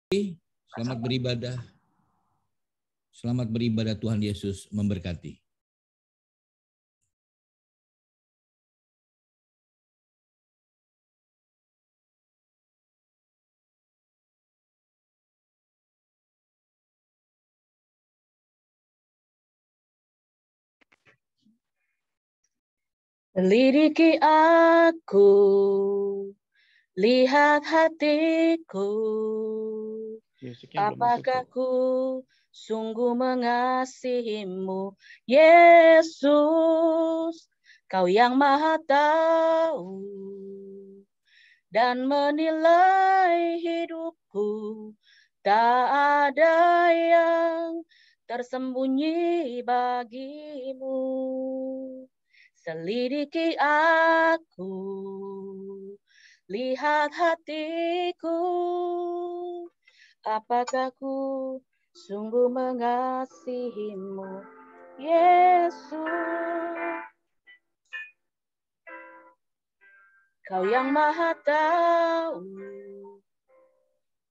Selamat beribadah. Selamat beribadah, Tuhan Yesus memberkati. Selidiki aku, lihat hatiku, apakah ku sungguh mengasihimu, Yesus, Kau yang Maha Tahu dan menilai hidupku, tak ada yang tersembunyi bagimu. Selidiki aku, lihat hatiku, apakah ku sungguh mengasihimu, Yesus. Kau yang Maha Tahu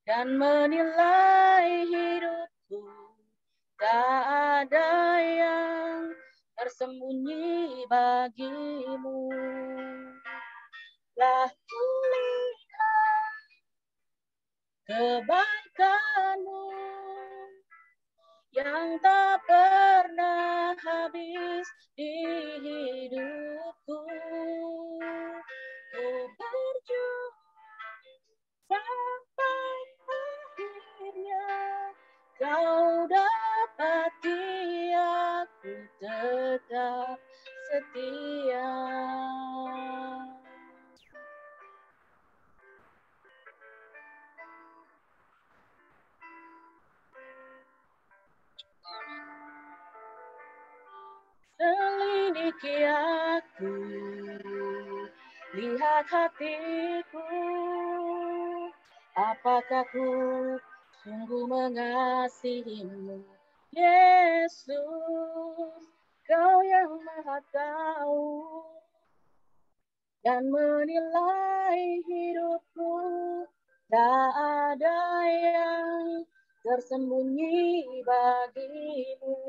dan menilai hidupku, tak ada yang tersembunyi bagimu. Lah kulihat kebaikanmu yang tak pernah habis di hidupku. Ku berjuang sampai akhirnya Kau dapati aku tetap setia. Selidiki aku, lihat hatiku, apakah ku sungguh mengasihimu, Yesus, Kau yang Maha Tahu dan menilai hidupku, tak ada yang tersembunyi bagimu.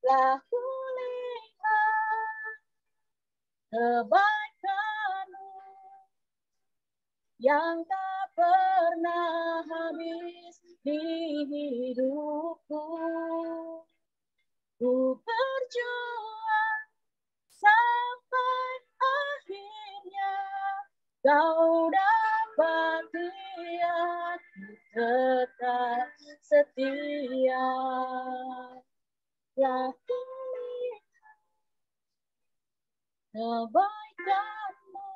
Lah kulihat kebaikanmu yang tak pernah habis di hidupku. Ku berjuang sampai akhirnya Kau dapati aku tetap setia. Lah kulihat kebaikanmu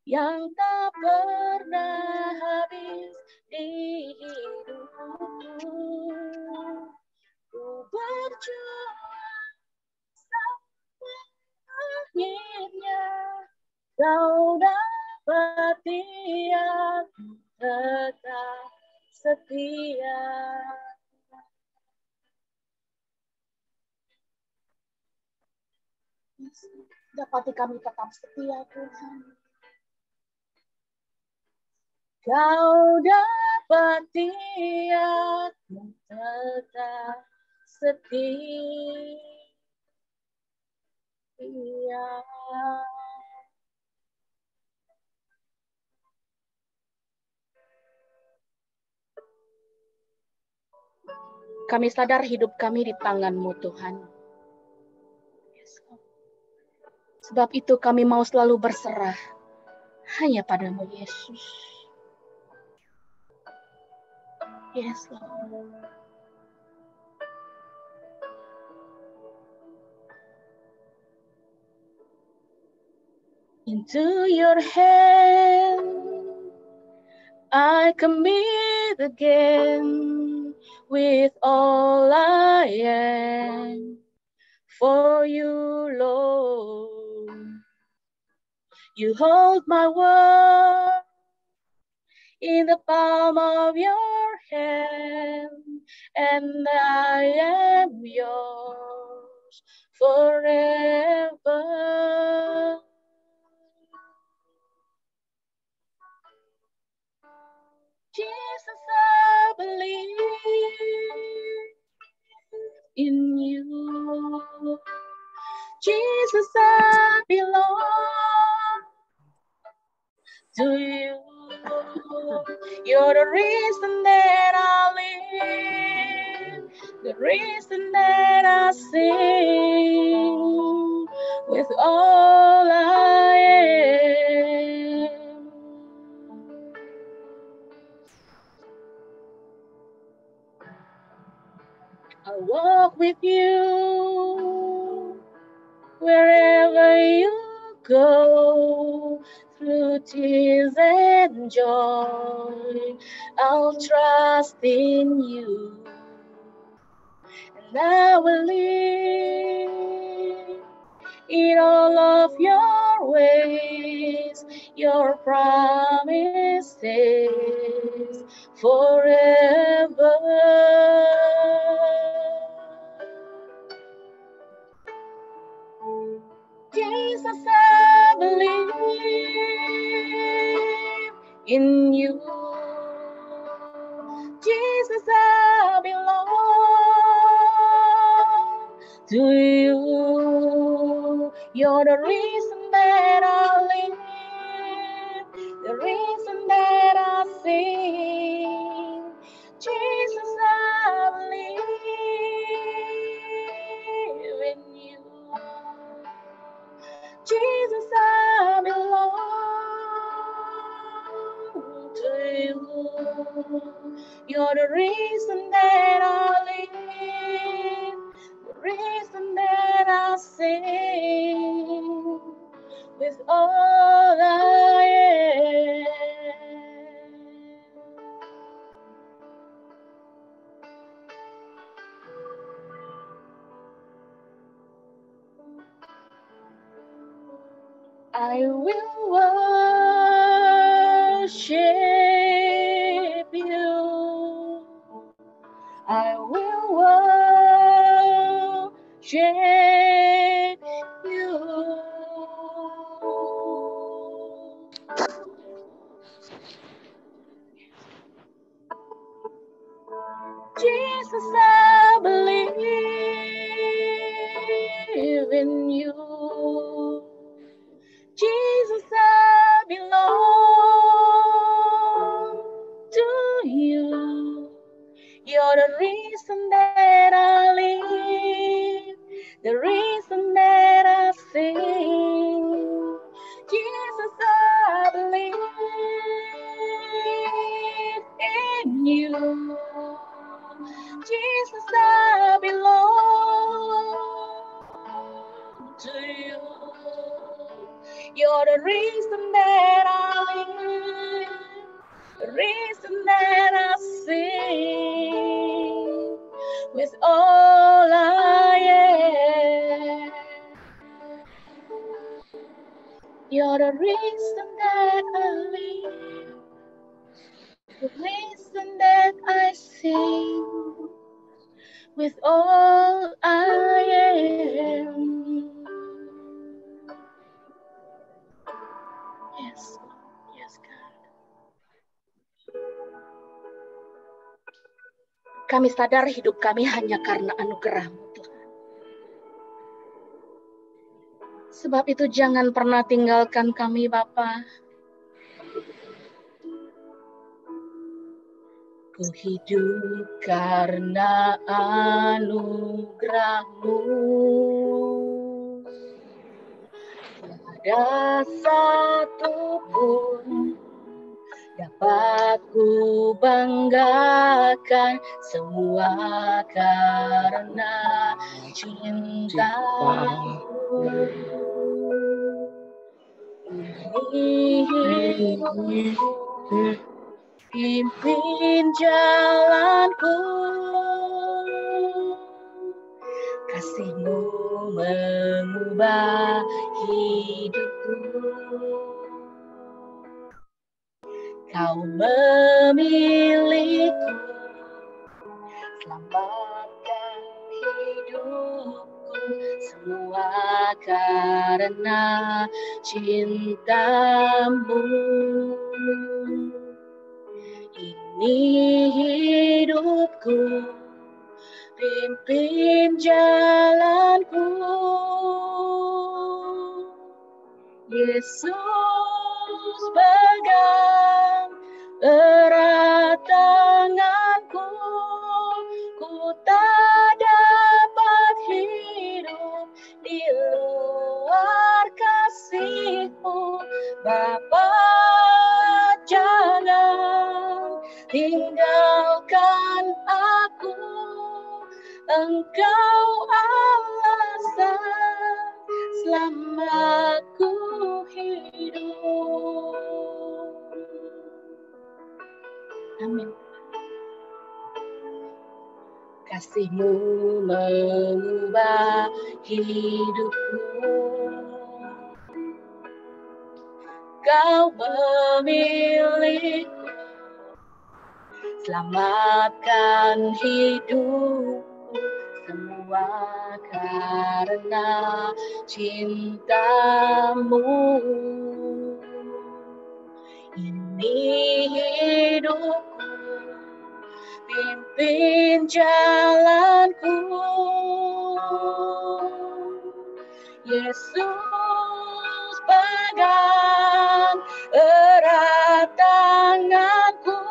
yang tak pernah habis di hidupku. Ku berjuang sampai akhirnya Kau dapati aku tetap setia. Dapati kami tetap setia, Tuhan. Kau dapati aku tetap setia. Kami sadar hidup kami di tangan-Mu, Tuhan. Sebab itu kami mau selalu berserah hanya padamu, Yesus. Yes, Lord. Into your hand I commit again with all I am for you, Lord. You hold my world in the palm of your hand, and I am yours forever. You're the reason that I live, the reason that I sing with all I am. I'll walk with you wherever you go, through tears and joy. I'll trust in you, and I will live in all of your ways, your promises forever. Jesus, I believe in you. Jesus, I belong to you. You're the reason that I live, the reason that I sing. Jesus, I believe in you. Jesus, I belong to you. You're the reason that I live, the reason that I sing with all I am. I will worship you. I will worship you. Jesus, I believe in you. Jesus, I belong to you. You're the reason that I live, the reason that I sing. Jesus, I believe in you. Jesus, I belong to you. You're the reason that I live, the reason that I sing with all I am. You're the reason that I live, the reason that I sing with all I am. Yes, Lord. Yes, God. Kami sadar hidup kami hanya karena anugerah-Mu, Tuhan. Sebab itu jangan pernah tinggalkan kami, Bapa. Ku hidup karena anugerah-Mu. Tiada satu pun dapat ku banggakan, semua karena cinta-Mu. Ini hidupku, pimpin jalanku, kasih-Mu mengubah hidupku. Kau memilihku, selamatkan hidupku, semua karena cinta-Mu. Ini hidupku, pimpin jalanku, Yesus pegang erat tanganku, ku tak dapat hidup di luar kasih-Mu. Bapa, jangan tinggalkan aku, Engkau alasan selama ku hidup. Amin. Kasih-Mu mengubah hidupku. Kau memilihku, selamatkan hidupku, semua karena cinta-Mu. Ini hidupku, pimpin jalanku. Yesus, pegang erat tanganku,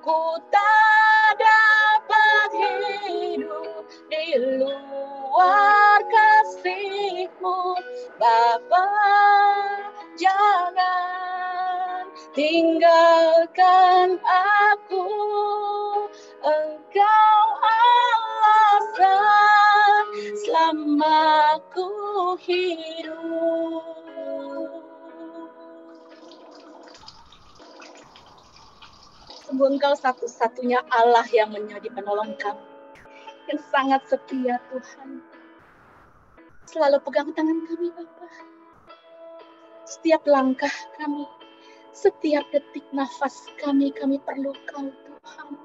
ku tak dapat hidup di luar kasih-Mu. Bapa, jangan tinggalkan aku, Engkau alasan selama ku hidup. Sungguh Engkau satu-satunya Allah yang menjadi penolong kami, yang sangat setia Tuhan. Selalu pegang tangan kami Bapa. Setiap langkah kami, setiap detik nafas kami perlu Kau Tuhan.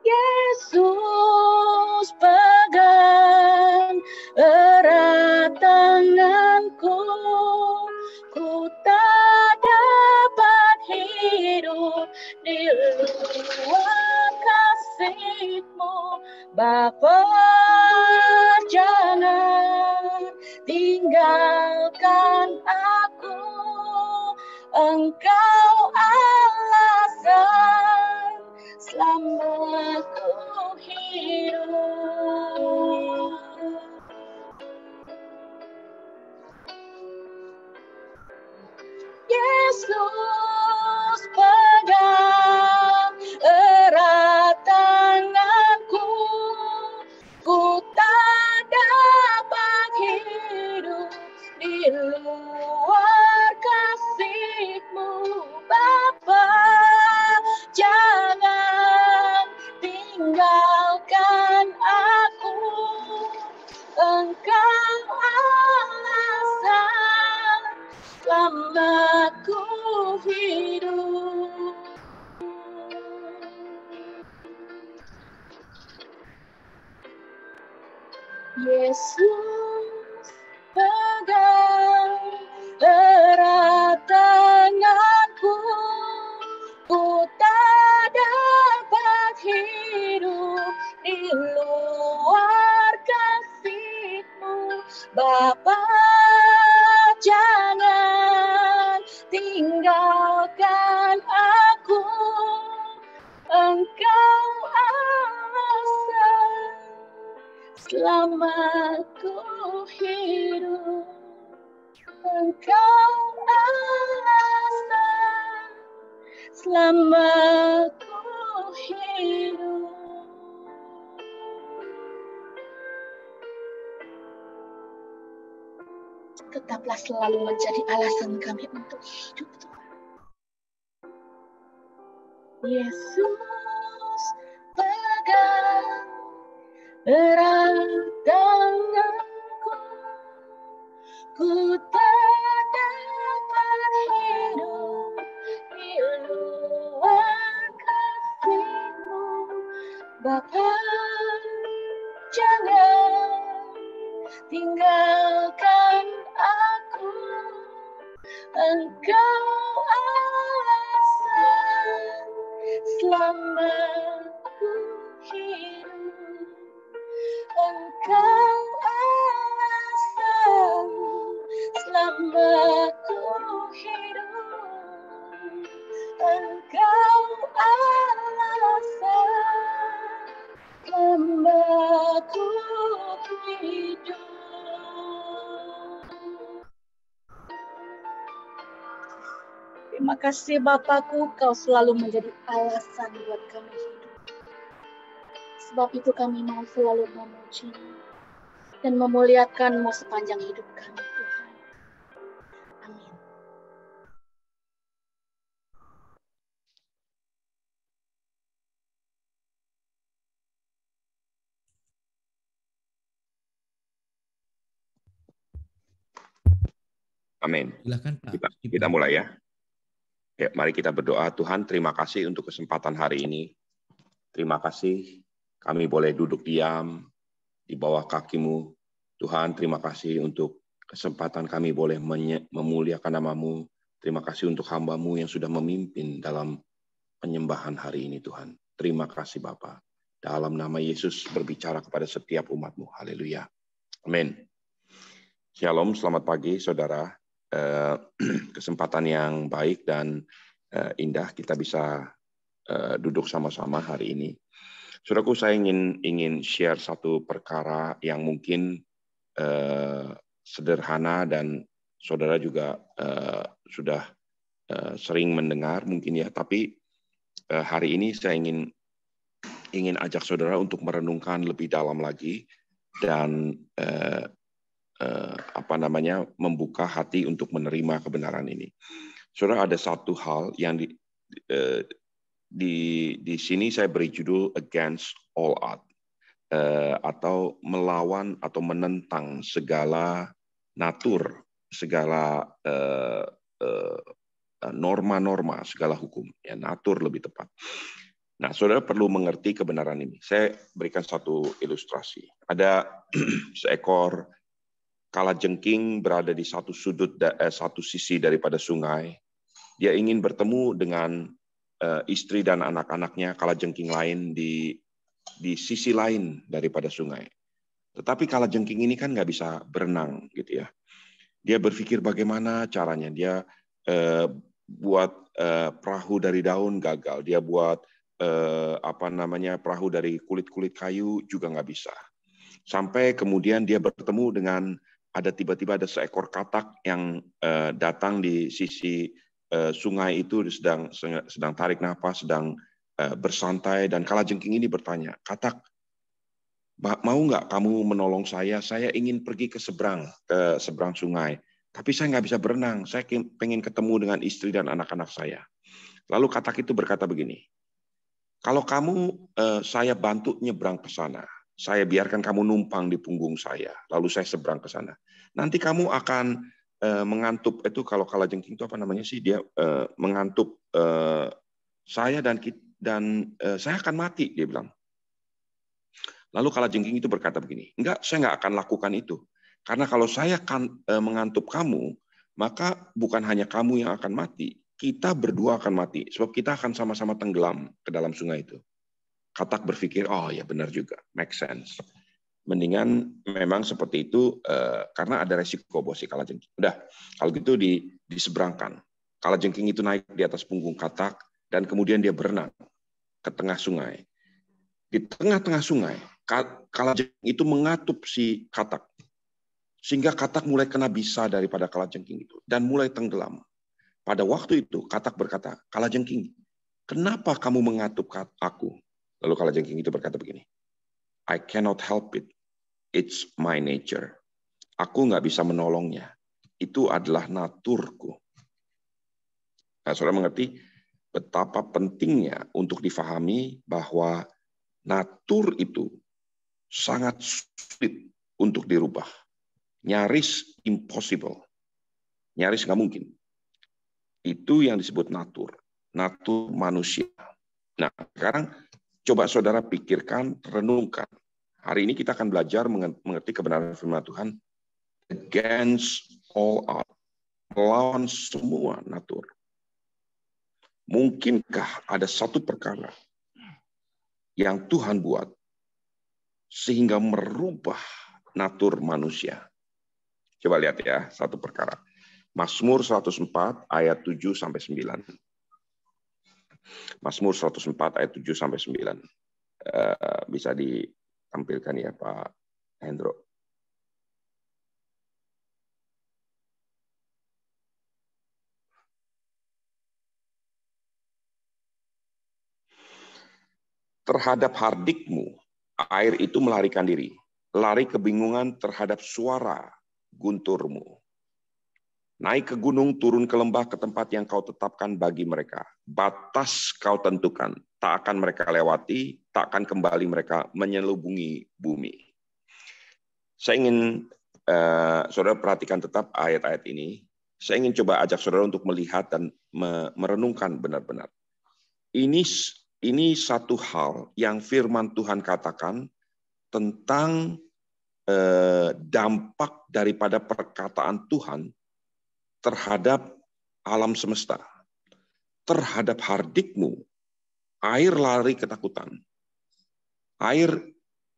Yesus, pegang erat tanganku, ku tak dapat hidup di luar kasih-Mu. Bapa, jangan tinggalkan aku, Engkau alasan selama ku hidup. Yesus, pegang erat tanganku, ku tak dapat hidup di luar kasih-Mu. Bapa, jangan tinggalkan aku, Engkau alasan selama ku hidup. Yesus, pegang erat tanganku, ku tak dapat hidup di luar kasih-Mu. Bapa, jangan tinggalkan aku, Engkau alasan selama ku hidup. Engkau alasan selama ku hidup. Tetaplah selalu menjadi alasan kami untuk hidup, Tuhan. Yesus, pegang erat tanganku, ku tak dapat hidup di luar kasih-Mu. Bapa, jangan tinggalkan aku, Engkau alasan selama ku hidup. Engkau alasan selama ku hidup. Engkau alasan membaku hidup. Terima kasih Bapakku, Kau selalu menjadi alasan buat kami hidup. Sebab itu kami mau selalu memuji dan memuliakan-Mu sepanjang hidup kami, Tuhan. Amin. Amin. Silakan Pak. Kita mulai ya. Ya, mari kita berdoa. Tuhan, terima kasih untuk kesempatan hari ini. Terima kasih kami boleh duduk diam di bawah kaki-Mu. Tuhan, terima kasih untuk kesempatan kami boleh memuliakan nama-Mu. Terima kasih untuk hamba-Mu yang sudah memimpin dalam penyembahan hari ini, Tuhan. Terima kasih Bapa. Dalam nama Yesus berbicara kepada setiap umat-Mu. Haleluya. Amin. Shalom, selamat pagi saudara. Kesempatan yang baik dan indah kita bisa duduk sama-sama hari ini. Saudaraku, saya ingin share satu perkara yang mungkin sederhana dan saudara juga sudah sering mendengar mungkin ya, tapi hari ini saya ingin ajak saudara untuk merenungkan lebih dalam lagi dan membuka hati untuk menerima kebenaran ini. Saudara, ada satu hal yang di sini saya beri judul Against All Odds, atau melawan atau menentang segala natur, segala norma-norma, segala hukum. Ya, natur lebih tepat. Nah, saudara perlu mengerti kebenaran ini. Saya berikan satu ilustrasi. Ada seekor kalajengking berada di satu satu sisi daripada sungai. Dia ingin bertemu dengan istri dan anak-anaknya kalajengking lain di sisi lain daripada sungai. Tetapi kalajengking ini kan nggak bisa berenang, gitu ya. Dia berpikir bagaimana caranya. Dia buat perahu dari daun, gagal. Dia buat perahu dari kulit-kulit kayu, juga nggak bisa. Sampai kemudian dia bertemu dengan tiba-tiba ada seekor katak yang datang di sisi sungai itu, sedang tarik nafas, sedang bersantai, dan kalajengking ini bertanya, "Katak, mau nggak kamu menolong saya? Saya ingin pergi ke seberang sungai, tapi saya nggak bisa berenang. Saya pengen ketemu dengan istri dan anak-anak saya." Lalu katak itu berkata begini, "Kalau kamu saya bantu nyebrang ke sana. Saya biarkan kamu numpang di punggung saya, lalu saya seberang ke sana. Nanti kamu akan mengantuk." Itu kalau kalajengking itu apa namanya sih? Dia mengantuk saya dan saya akan mati, dia bilang. Lalu kalajengking itu berkata begini, "Enggak, saya nggak akan lakukan itu. Karena kalau saya akan mengantuk kamu, maka bukan hanya kamu yang akan mati, kita berdua akan mati. Sebab kita akan sama-sama tenggelam ke dalam sungai itu." Katak berpikir, oh ya benar juga, make sense. Mendingan memang seperti itu karena ada resiko buat si kalajengking. Udah, kalau gitu diseberangkan. Kalajengking itu naik di atas punggung katak dan kemudian dia berenang ke tengah sungai. Di tengah-tengah sungai, kalajengking itu mengatup si katak. Sehingga katak mulai kena bisa daripada kalajengking itu dan mulai tenggelam. Pada waktu itu katak berkata, "Kalajengking, kenapa kamu mengatup aku?" Lalu kalajengking itu berkata begini, "I cannot help it. It's my nature." Aku nggak bisa menolongnya. Itu adalah naturku. Nah, saudara mengerti betapa pentingnya untuk difahami bahwa natur itu sangat sulit untuk dirubah. Nyaris impossible. Nyaris nggak mungkin. Itu yang disebut natur. Natur manusia. Nah, sekarang coba saudara pikirkan, renungkan. Hari ini kita akan belajar mengerti kebenaran firman Tuhan. Against all odds. Melawan semua natur. Mungkinkah ada satu perkara yang Tuhan buat sehingga merubah natur manusia? Coba lihat ya, satu perkara. Mazmur 104 ayat 7-9. Mazmur 104 ayat 7 sampai 9. Bisa ditampilkan ya Pak Hendro. Terhadap hardikmu, air itu melarikan diri. Lari kebingungan terhadap suara gunturmu. Naik ke gunung, turun ke lembah, ke tempat yang kau tetapkan bagi mereka. Batas kau tentukan, tak akan mereka lewati, tak akan kembali mereka menyelubungi bumi. Saya ingin saudara perhatikan tetap ayat-ayat ini. Saya ingin coba ajak saudara untuk melihat dan merenungkan benar-benar. Ini satu hal yang firman Tuhan katakan tentang dampak daripada perkataan Tuhan terhadap alam semesta. Terhadap hardikmu, air lari ketakutan. Air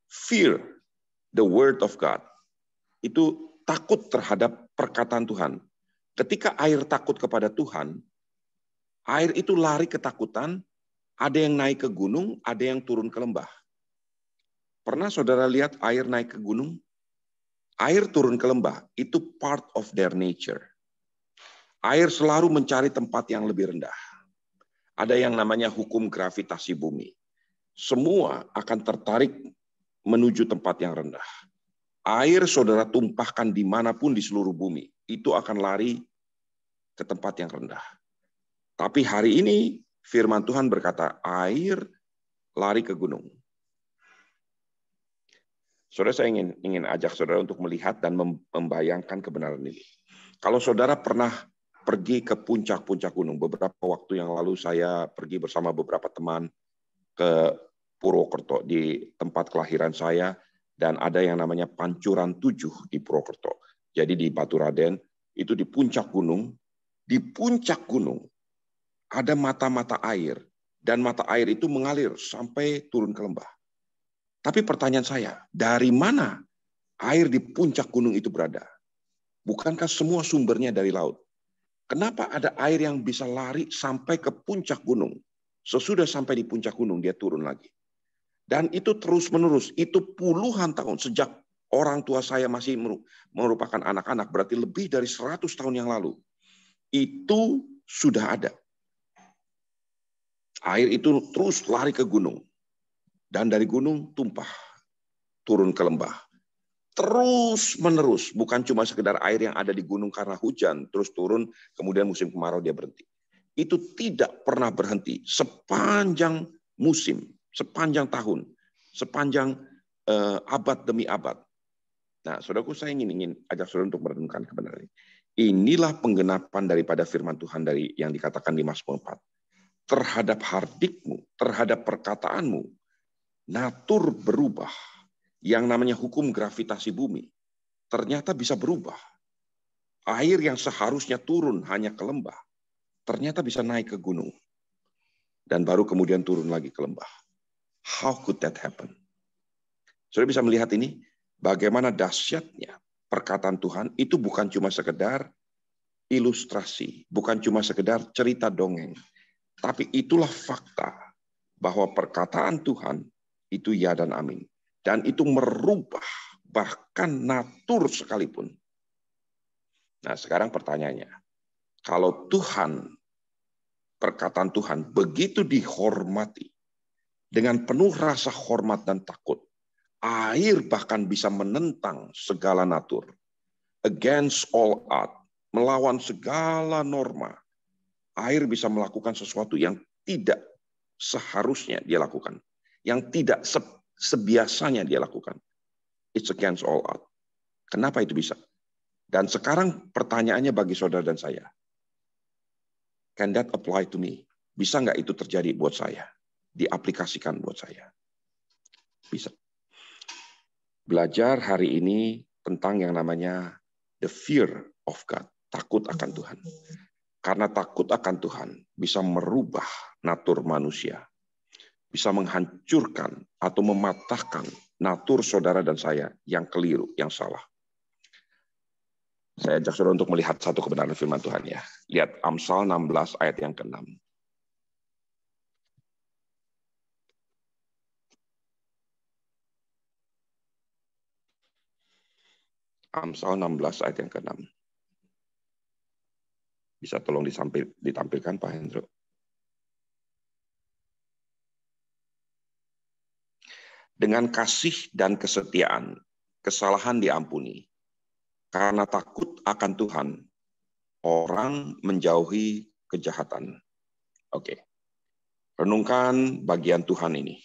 fear the word of God. Itu takut terhadap perkataan Tuhan. Ketika air takut kepada Tuhan, air itu lari ketakutan, ada yang naik ke gunung, ada yang turun ke lembah. Pernah saudara lihat air naik ke gunung? Air turun ke lembah, itu part of their nature. Air selalu mencari tempat yang lebih rendah. Ada yang namanya hukum gravitasi bumi. Semua akan tertarik menuju tempat yang rendah. Air saudara tumpahkan dimanapun di seluruh bumi, itu akan lari ke tempat yang rendah. Tapi hari ini firman Tuhan berkata, air lari ke gunung. Saudara, saya ingin ajak saudara untuk melihat dan membayangkan kebenaran ini. Kalau saudara pernah pergi ke puncak-puncak gunung, beberapa waktu yang lalu saya pergi bersama beberapa teman ke Purwokerto, di tempat kelahiran saya, dan ada yang namanya Pancuran 7 di Purwokerto. Jadi di Baturaden, itu di puncak gunung ada mata-mata air, dan mata air itu mengalir sampai turun ke lembah. Tapi pertanyaan saya, dari mana air di puncak gunung itu berada? Bukankah semua sumbernya dari laut? Kenapa ada air yang bisa lari sampai ke puncak gunung? Sesudah sampai di puncak gunung, dia turun lagi. Dan itu terus-menerus, itu puluhan tahun, sejak orang tua saya masih merupakan anak-anak, berarti lebih dari 100 tahun yang lalu. Itu sudah ada. Air itu terus lari ke gunung. Dan dari gunung tumpah, turun ke lembah. Terus-menerus, bukan cuma sekedar air yang ada di gunung karena hujan, terus turun, kemudian musim kemarau dia berhenti. Itu tidak pernah berhenti sepanjang musim, sepanjang tahun, sepanjang abad demi abad. Nah, saudaraku, saya ingin ajak saudara untuk merenungkan kebenaran ini. Inilah penggenapan daripada firman Tuhan dari yang dikatakan di Mazmur 4. Terhadap hardikmu, terhadap perkataanmu, natur berubah. Yang namanya hukum gravitasi bumi ternyata bisa berubah. Air yang seharusnya turun hanya ke lembah, ternyata bisa naik ke gunung. Dan baru kemudian turun lagi ke lembah. How could that happen? Saudara bisa melihat ini, bagaimana dahsyatnya perkataan Tuhan itu bukan cuma sekedar ilustrasi, bukan cuma sekedar cerita dongeng, tapi itulah fakta bahwa perkataan Tuhan itu ya dan amin. Dan itu merubah bahkan natur sekalipun. Nah, sekarang pertanyaannya, kalau Tuhan, perkataan Tuhan begitu dihormati, dengan penuh rasa hormat dan takut, air bahkan bisa menentang segala natur, against all odds, melawan segala norma, air bisa melakukan sesuatu yang tidak seharusnya dia lakukan, yang tidak sebiasanya dia lakukan. It's against all odds. Kenapa itu bisa? Dan sekarang pertanyaannya bagi saudara dan saya. Can that apply to me? Bisa nggak itu terjadi buat saya? Diaplikasikan buat saya? Bisa. Belajar hari ini tentang yang namanya the fear of God. Takut akan Tuhan. Karena takut akan Tuhan bisa merubah natur manusia. Bisa menghancurkan atau mematahkan natur saudara dan saya yang keliru, yang salah. Saya ajak saudara untuk melihat satu kebenaran firman Tuhan ya. Lihat Amsal 16 ayat yang ke-6. Amsal 16 ayat yang ke-6. Bisa tolong ditampilkan Pak Hendro? Dengan kasih dan kesetiaan, kesalahan diampuni. Karena takut akan Tuhan, orang menjauhi kejahatan. Oke. Renungkan bagian Tuhan ini.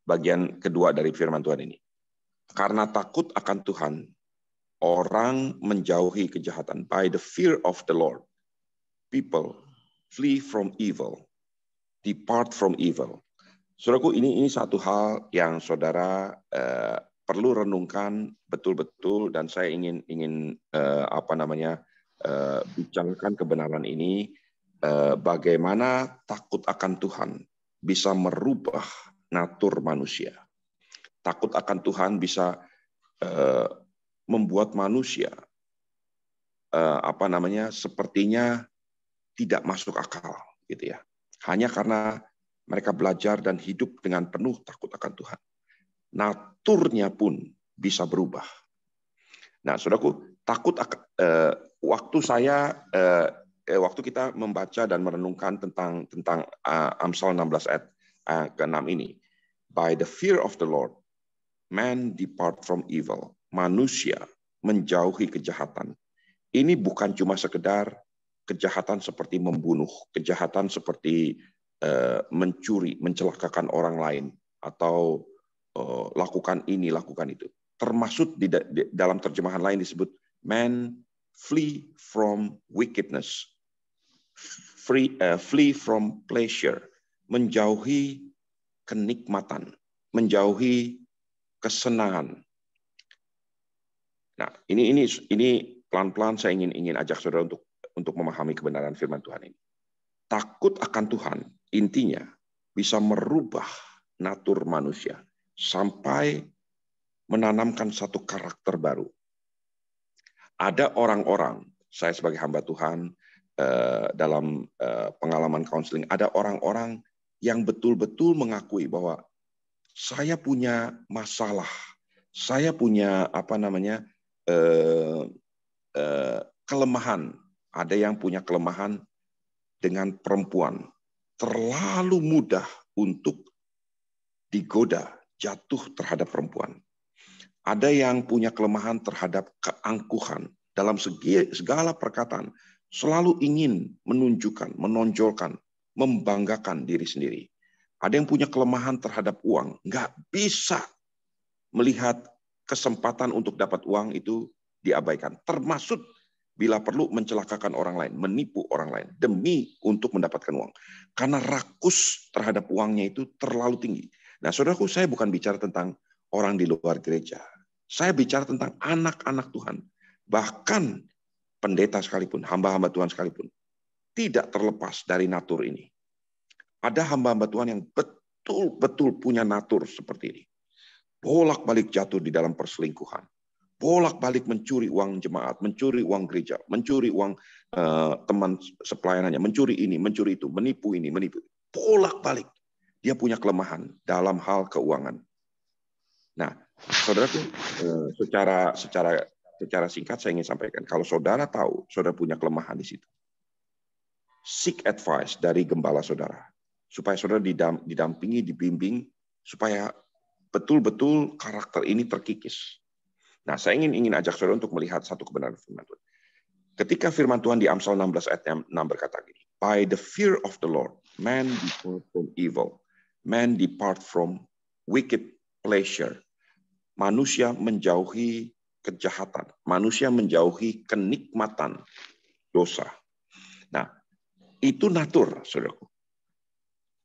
Bagian kedua dari firman Tuhan ini. Karena takut akan Tuhan, orang menjauhi kejahatan. By the fear of the Lord, people flee from evil, depart from evil. Saudaraku, ini satu hal yang saudara perlu renungkan betul-betul, dan saya ingin bicarakan kebenaran ini, bagaimana takut akan Tuhan bisa merubah natur manusia. Takut akan Tuhan bisa membuat manusia sepertinya tidak masuk akal, gitu ya. Hanya karena mereka belajar dan hidup dengan penuh takut akan Tuhan. Naturnya pun bisa berubah. Nah, saudaraku, waktu kita membaca dan merenungkan tentang Amsal 16 ayat ke-6 ini, by the fear of the Lord, man depart from evil. Manusia menjauhi kejahatan. Ini bukan cuma sekedar kejahatan seperti membunuh, kejahatan seperti mencuri, mencelakakan orang lain, atau lakukan ini, lakukan itu. Termasuk dalam terjemahan lain disebut man flee from wickedness, flee from pleasure, menjauhi kenikmatan, menjauhi kesenangan. Nah, ini pelan-pelan saya ingin ajak saudara untuk memahami kebenaran firman Tuhan ini. Takut akan Tuhan intinya bisa merubah natur manusia sampai menanamkan satu karakter baru. Ada orang-orang, saya sebagai hamba Tuhan dalam pengalaman counseling, ada orang-orang yang betul-betul mengakui bahwa saya punya masalah, saya punya kelemahan. Ada yang punya kelemahan dengan perempuan, terlalu mudah untuk digoda, jatuh terhadap perempuan. Ada yang punya kelemahan terhadap keangkuhan dalam segala perkataan, selalu ingin menunjukkan, menonjolkan, membanggakan diri sendiri. Ada yang punya kelemahan terhadap uang, nggak bisa melihat kesempatan untuk dapat uang itu diabaikan, termasuk bila perlu mencelakakan orang lain, menipu orang lain demi untuk mendapatkan uang. Karena rakus terhadap uangnya itu terlalu tinggi. Nah, saudaraku, saya bukan bicara tentang orang di luar gereja. Saya bicara tentang anak-anak Tuhan. Bahkan pendeta sekalipun, hamba-hamba Tuhan sekalipun, tidak terlepas dari natur ini. Ada hamba-hamba Tuhan yang betul-betul punya natur seperti ini. Bolak-balik jatuh di dalam perselingkuhan. Bolak-balik mencuri uang jemaat, mencuri uang gereja, mencuri uang teman sepelayanannya, mencuri ini, mencuri itu, menipu ini, menipu. Bolak-balik. Dia punya kelemahan dalam hal keuangan. Nah, saudaraku, secara singkat saya ingin sampaikan, kalau saudara tahu, saudara punya kelemahan di situ, seek advice dari gembala saudara, supaya saudara didampingi, dibimbing, supaya betul-betul karakter ini terkikis. Nah, saya ingin ajak saudara untuk melihat satu kebenaran firman Tuhan. Ketika firman Tuhan di Amsal 16 ayat 6 berkata gini, by the fear of the Lord, man depart from evil, man depart from wicked pleasure. Manusia menjauhi kejahatan, manusia menjauhi kenikmatan dosa. Nah, itu natur, saudaraku.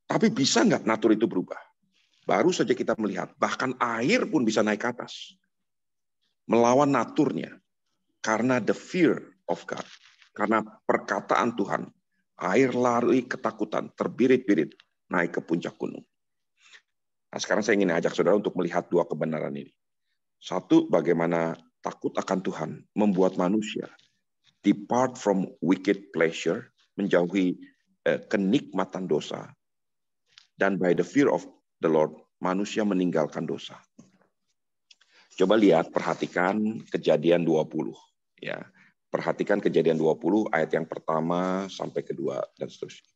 Tapi bisa nggak natur itu berubah? Baru saja kita melihat, bahkan air pun bisa naik ke atas. Melawan naturnya. Karena the fear of God. Karena perkataan Tuhan. Air lari ketakutan, terbirit-birit, naik ke puncak gunung. Nah, sekarang saya ingin ajak saudara untuk melihat dua kebenaran ini. Satu, bagaimana takut akan Tuhan membuat manusia depart from wicked pleasure, menjauhi kenikmatan dosa. Dan by the fear of the Lord, manusia meninggalkan dosa. Coba lihat, perhatikan Kejadian 20. Ya, perhatikan Kejadian 20 ayat yang pertama sampai kedua dan seterusnya.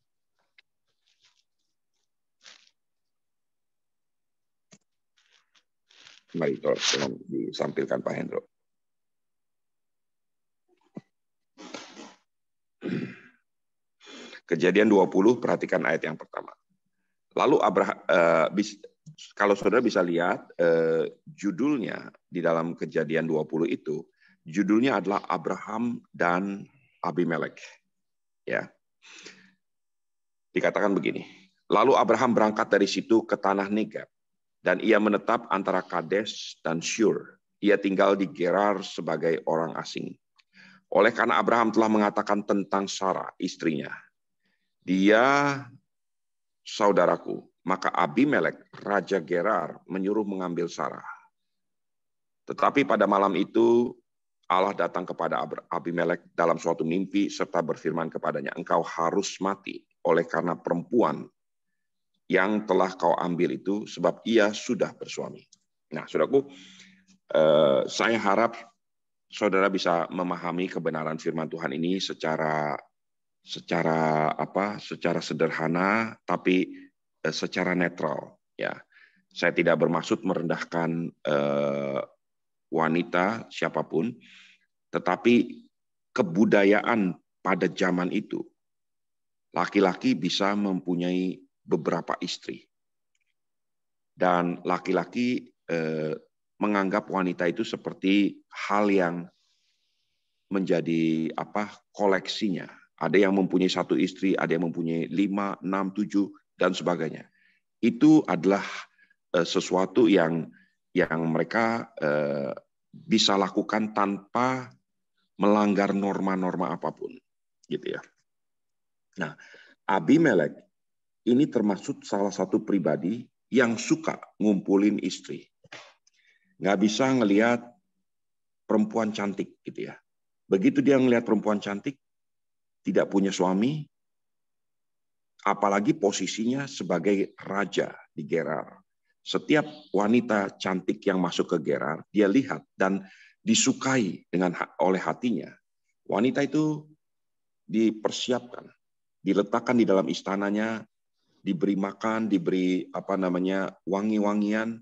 Mari tolong disampaikan Pak Hendro. Kejadian 20, perhatikan ayat yang pertama. Lalu Abraham, kalau saudara bisa lihat judulnya di dalam Kejadian 20 itu, judulnya adalah Abraham dan Abimelek. Ya, dikatakan begini. Lalu Abraham berangkat dari situ ke tanah Negeb, dan ia menetap antara Kades dan Syur. Ia tinggal di Gerar sebagai orang asing. Oleh karena Abraham telah mengatakan tentang Sarah, istrinya, dia saudaraku, maka Abimelek, raja Gerar, menyuruh mengambil Sarah. Tetapi pada malam itu, Allah datang kepada Abimelek dalam suatu mimpi serta berfirman kepadanya, engkau harus mati oleh karena perempuan yang telah kau ambil itu, sebab ia sudah bersuami. Nah, saudaraku, saya harap saudara bisa memahami kebenaran firman Tuhan ini secara sederhana, tapi secara netral. Ya, saya tidak bermaksud merendahkan wanita siapapun, tetapi kebudayaan pada zaman itu, laki-laki bisa mempunyai beberapa istri, dan laki-laki menganggap wanita itu seperti hal yang menjadi koleksinya. Ada yang mempunyai satu istri, ada yang mempunyai 5, 6, 7 dan sebagainya. Itu adalah sesuatu yang mereka bisa lakukan tanpa melanggar norma-norma apapun, gitu ya. Nah, Abimelek ini termasuk salah satu pribadi yang suka ngumpulin istri. Nggak bisa ngelihat perempuan cantik, gitu ya. Begitu dia ngelihat perempuan cantik, tidak punya suami, apalagi posisinya sebagai raja di Gerar. Setiap wanita cantik yang masuk ke Gerar, dia lihat dan disukai oleh hatinya. Wanita itu dipersiapkan, diletakkan di dalam istananya, diberi makan, diberi wangi-wangian.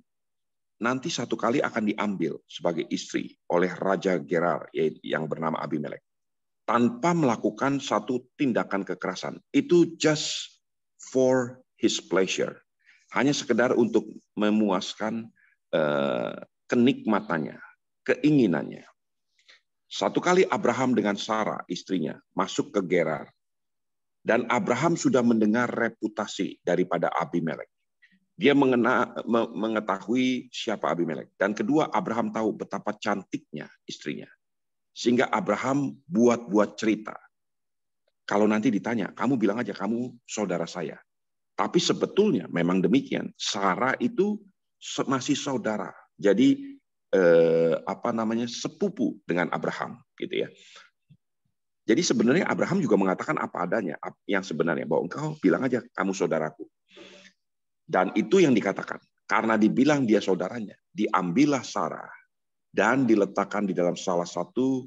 Nanti satu kali akan diambil sebagai istri oleh Raja Gerar yang bernama Abimelek, tanpa melakukan satu tindakan kekerasan. Itu just for his pleasure. Hanya sekedar untuk memuaskan kenikmatannya, keinginannya. Satu kali Abraham dengan Sarah, istrinya, masuk ke Gerar. Dan Abraham sudah mendengar reputasi daripada Abimelek. Dia mengetahui siapa Abimelek. Dan kedua, Abraham tahu betapa cantiknya istrinya. Sehingga Abraham buat cerita. Kalau nanti ditanya, kamu bilang aja kamu saudara saya. Tapi sebetulnya memang demikian. Sarah itu masih saudara. Jadi sepupu dengan Abraham, gitu ya. Jadi sebenarnya Abraham juga mengatakan apa adanya, yang sebenarnya, bahwa engkau bilang aja kamu saudaraku. Dan itu yang dikatakan. Karena dibilang dia saudaranya, diambillah Sarah dan diletakkan di dalam salah satu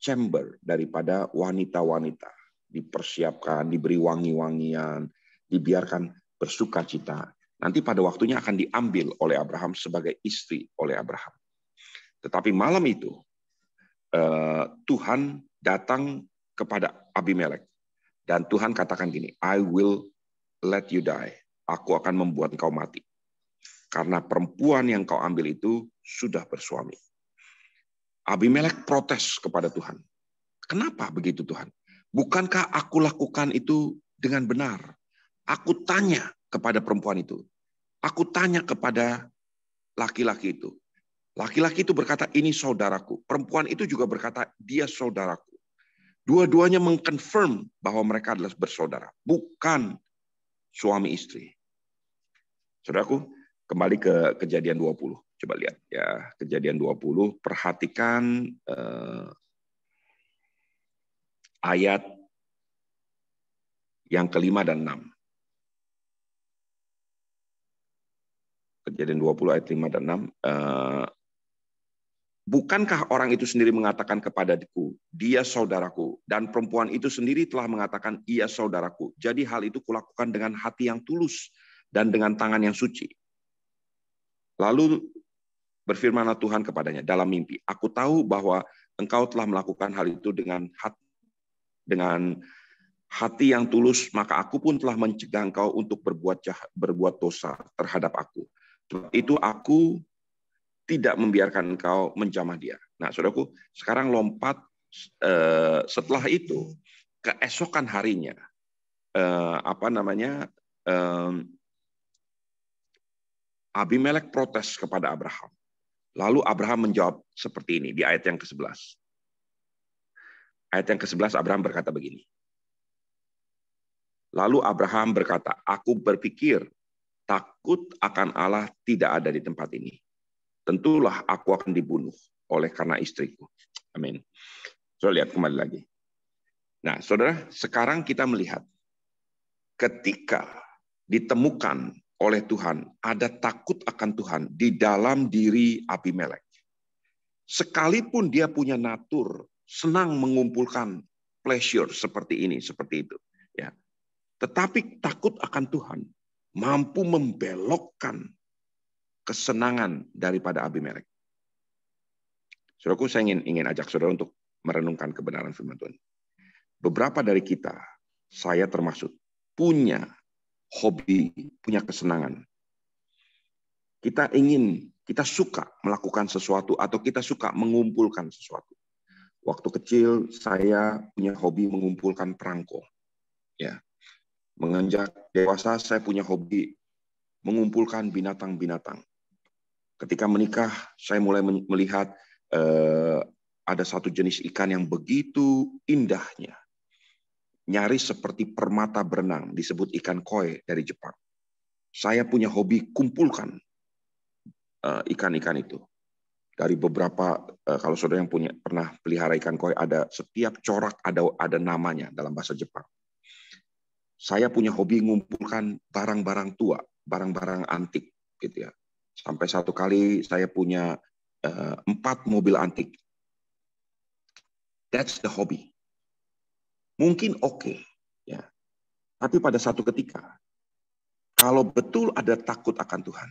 chamber daripada wanita-wanita. Dipersiapkan, diberi wangi-wangian, dibiarkan bersuka cita. Nanti pada waktunya akan diambil oleh Abraham sebagai istri oleh Abraham. Tetapi malam itu, Tuhan datang kepada Abimelek. Dan Tuhan katakan gini, I will let you die. Aku akan membuat engkau mati. Karena perempuan yang kau ambil itu sudah bersuami. Abimelek protes kepada Tuhan. Kenapa begitu Tuhan? Bukankah aku lakukan itu dengan benar? Aku tanya kepada perempuan itu. Aku tanya kepada laki-laki itu. Laki-laki itu berkata, ini saudaraku. Perempuan itu juga berkata, dia saudaraku. Dua-duanya mengkonfirm bahwa mereka adalah bersaudara. Bukan suami istri. Saudaraku, kembali ke Kejadian 20. Coba lihat ya, Kejadian 20. Perhatikan ayat yang kelima dan 6. Kejadian 20 ayat 5 dan 6. Bukankah orang itu sendiri mengatakan kepadaku, dia saudaraku, dan perempuan itu sendiri telah mengatakan, ia saudaraku. Jadi hal itu kulakukan dengan hati yang tulus dan dengan tangan yang suci. Lalu berfirmanlah Tuhan kepadanya dalam mimpi, aku tahu bahwa engkau telah melakukan hal itu dengan hati yang tulus, maka aku pun telah mencegah engkau untuk berbuat dosa terhadap aku. Sebab itu aku tidak membiarkan engkau menjamah dia. Nah, saudaraku, sekarang lompat setelah itu keesokan harinya, Abimelek protes kepada Abraham. Lalu Abraham menjawab seperti ini di ayat yang ke-11. Ayat yang ke-11 Abraham berkata begini. Lalu Abraham berkata, aku berpikir takut akan Allah tidak ada di tempat ini. Tentulah aku akan dibunuh oleh karena istriku. Amin. Saudara lihat kembali lagi. Nah, saudara, sekarang kita melihat ketika ditemukan oleh Tuhan, ada takut akan Tuhan di dalam diri Abimelek. Sekalipun dia punya natur, senang mengumpulkan pleasure seperti ini, seperti itu. Ya. Tetapi takut akan Tuhan, mampu membelokkan kesenangan daripada Abimelek. Saudaraku, saya ingin ajak saudara untuk merenungkan kebenaran firman Tuhan. Beberapa dari kita, saya termasuk, punya hobi, punya kesenangan. Kita suka melakukan sesuatu atau kita suka mengumpulkan sesuatu. Waktu kecil saya punya hobi mengumpulkan perangko. Ya. Menginjak dewasa saya punya hobi mengumpulkan binatang-binatang. Ketika menikah, saya mulai melihat ada satu jenis ikan yang begitu indahnya. Nyaris seperti permata berenang, disebut ikan koi dari Jepang. Saya punya hobi kumpulkan ikan-ikan itu. Dari beberapa, kalau saudara yang pernah pelihara ikan koi, ada setiap corak ada namanya dalam bahasa Jepang. Saya punya hobi mengumpulkan barang-barang tua, barang-barang antik, gitu ya. Sampai satu kali saya punya 4 mobil antik. That's the hobby. Mungkin oke, ya. Tapi pada satu ketika, kalau betul ada takut akan Tuhan,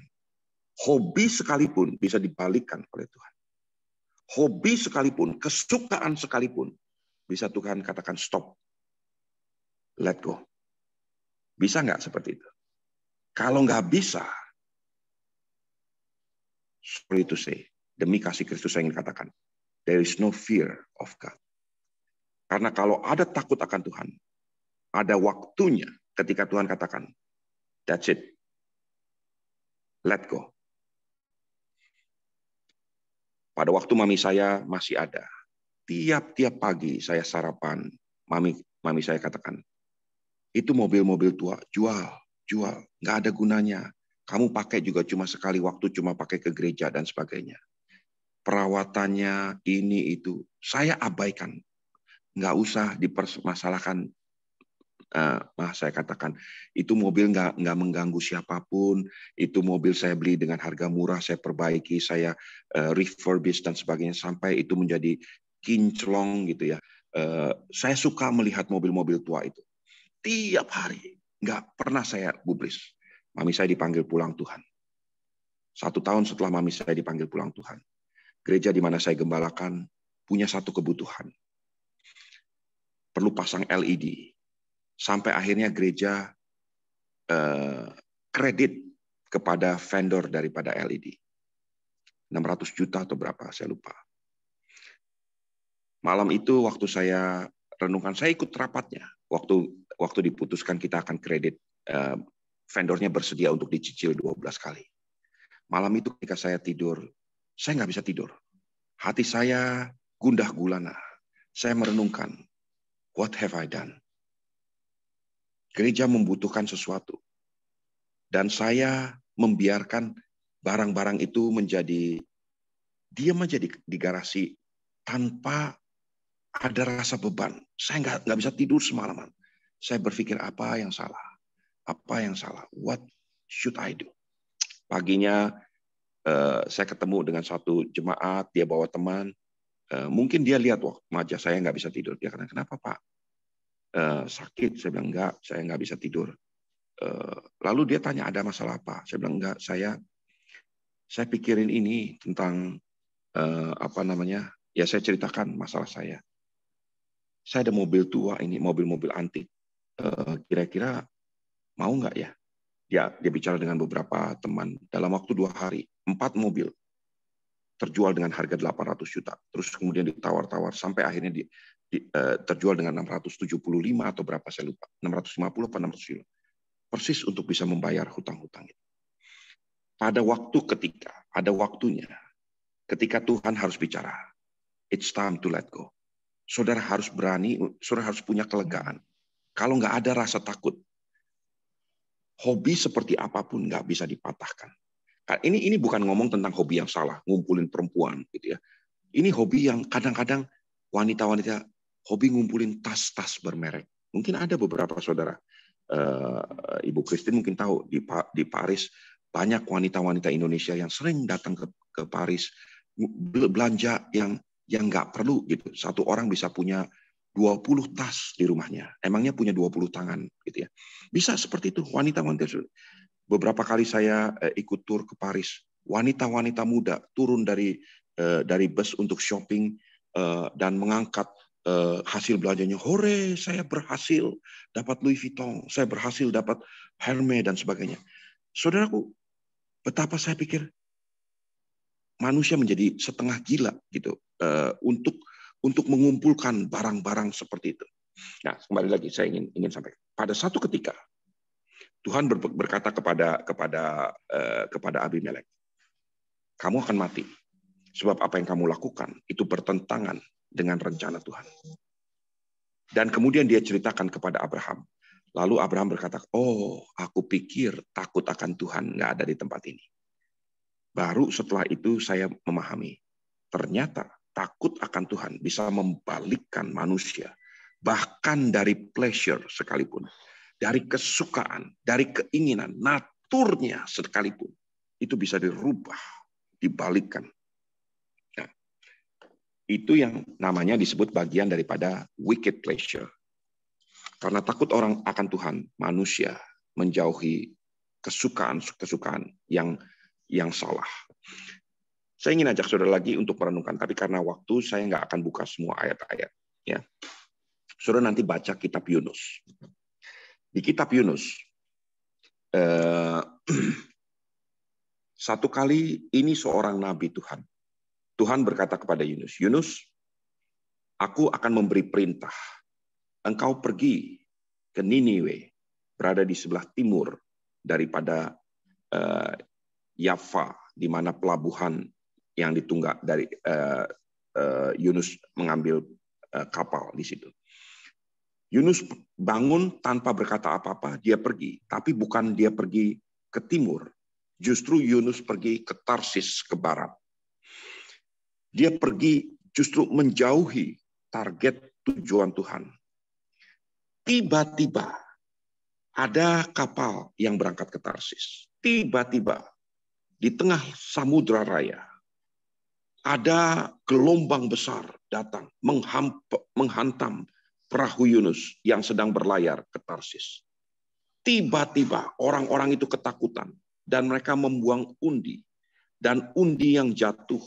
hobi sekalipun bisa dibalikkan oleh Tuhan. Hobi sekalipun, kesukaan sekalipun, bisa Tuhan katakan stop. Let go. Bisa nggak seperti itu? Kalau nggak bisa, sorry to say, demi kasih Kristus saya ingin katakan, there is no fear of God. Karena kalau ada takut akan Tuhan, ada waktunya ketika Tuhan katakan, that's it. Let go. Pada waktu mami saya masih ada, tiap-tiap pagi saya sarapan, mami saya katakan, itu mobil-mobil tua, jual, nggak ada gunanya. Kamu pakai juga cuma sekali waktu, cuma pakai ke gereja dan sebagainya. Perawatannya, ini, itu, saya abaikan. Nggak usah dipermasalahkan. Saya katakan, itu mobil nggak mengganggu siapapun. Itu mobil saya beli dengan harga murah, saya perbaiki, saya refurbish dan sebagainya, sampai itu menjadi kinclong gitu ya. Saya suka melihat mobil-mobil tua itu. Tiap hari, nggak pernah saya gubris. Mami saya dipanggil pulang Tuhan. 1 tahun setelah mami saya dipanggil pulang Tuhan, gereja di mana saya gembalakan punya satu kebutuhan. Perlu pasang LED. Sampai akhirnya gereja kredit kepada vendor daripada LED. 600 juta atau berapa, saya lupa. Malam itu waktu saya renungkan, saya ikut rapatnya. Waktu diputuskan kita akan kredit, vendornya bersedia untuk dicicil 12 kali. Malam itu ketika saya tidur, saya nggak bisa tidur. Hati saya gundah gulana. Saya merenungkan, what have I done? Gereja membutuhkan sesuatu. Dan saya membiarkan barang-barang itu diam aja di garasi tanpa ada rasa beban. Saya nggak bisa tidur semalaman. Saya berpikir apa yang salah? Apa yang salah? What should I do? Paginya saya ketemu dengan satu jemaat, dia bawa teman. Mungkin dia lihat, wah, wajah saya nggak bisa tidur. Dia kata, kenapa Pak? Sakit? Saya bilang, enggak, saya nggak bisa tidur. Lalu dia tanya, ada masalah apa? Saya bilang, enggak, saya pikirin ini tentang ya saya ceritakan masalah saya. Saya ada mobil tua ini, mobil-mobil antik. Kira-kira mau nggak ya? Dia bicara dengan beberapa teman. Dalam waktu 2 hari, 4 mobil terjual dengan harga 800 juta. Terus kemudian ditawar-tawar sampai akhirnya terjual dengan 675 atau berapa saya lupa. 650 atau 600 juta. Persis untuk bisa membayar hutang-hutang itu. Pada ada waktunya, ketika Tuhan harus bicara, it's time to let go. Saudara harus berani, saudara harus punya kelegaan. Kalau nggak ada rasa takut, hobi seperti apapun nggak bisa dipatahkan. Ini bukan ngomong tentang hobi yang salah, ngumpulin perempuan gitu ya. Ini hobi yang kadang-kadang wanita-wanita hobi ngumpulin tas-tas bermerek. Mungkin ada beberapa saudara, Ibu Christine mungkin tahu di Paris banyak wanita-wanita Indonesia yang sering datang ke Paris belanja yang nggak perlu gitu. Satu orang bisa punya 20 tas di rumahnya. Emangnya punya 20 tangan gitu ya. Bisa seperti itu wanita-wanita. Beberapa kali saya ikut tur ke Paris, wanita-wanita muda turun dari bus untuk shopping dan mengangkat hasil belanjanya. Hore, saya berhasil dapat Louis Vuitton, saya berhasil dapat Hermes dan sebagainya. Saudaraku, betapa saya pikir manusia menjadi setengah gila gitu untuk mengumpulkan barang-barang seperti itu. Nah, kembali lagi saya ingin sampaikan. Pada satu ketika Tuhan berkata kepada Abimelek, kamu akan mati. Sebab apa yang kamu lakukan itu bertentangan dengan rencana Tuhan. Dan kemudian dia ceritakan kepada Abraham. Lalu Abraham berkata, oh, aku pikir takut akan Tuhan nggak ada di tempat ini. Baru setelah itu saya memahami. Ternyata takut akan Tuhan bisa membalikkan manusia. Bahkan dari pleasure sekalipun. Dari kesukaan, dari keinginan, naturnya sekalipun. Itu bisa dirubah, dibalikkan. Nah, itu yang namanya disebut bagian daripada wicked pleasure. Karena takut orang akan Tuhan, manusia menjauhi kesukaan-kesukaan yang salah. Saya ingin ajak saudara lagi untuk merenungkan, tapi karena waktu saya nggak akan buka semua ayat-ayat. Ya. Saudara nanti baca kitab Yunus. Di kitab Yunus, satu kali ini seorang nabi Tuhan. Tuhan berkata kepada Yunus, Yunus, aku akan memberi perintah. Engkau pergi ke Niniwe, berada di sebelah timur daripada Yafa, di mana pelabuhan yang ditunggak dari Yunus mengambil kapal di situ. Yunus bangun tanpa berkata apa-apa, dia pergi. Tapi bukan dia pergi ke timur. Justru Yunus pergi ke Tarsis, ke barat. Dia pergi justru menjauhi target tujuan Tuhan. Tiba-tiba ada kapal yang berangkat ke Tarsis. Tiba-tiba di tengah samudra raya ada gelombang besar datang menghantam perahu Yunus yang sedang berlayar ke Tarsis. Tiba-tiba orang-orang itu ketakutan dan mereka membuang undi. Dan undi yang jatuh,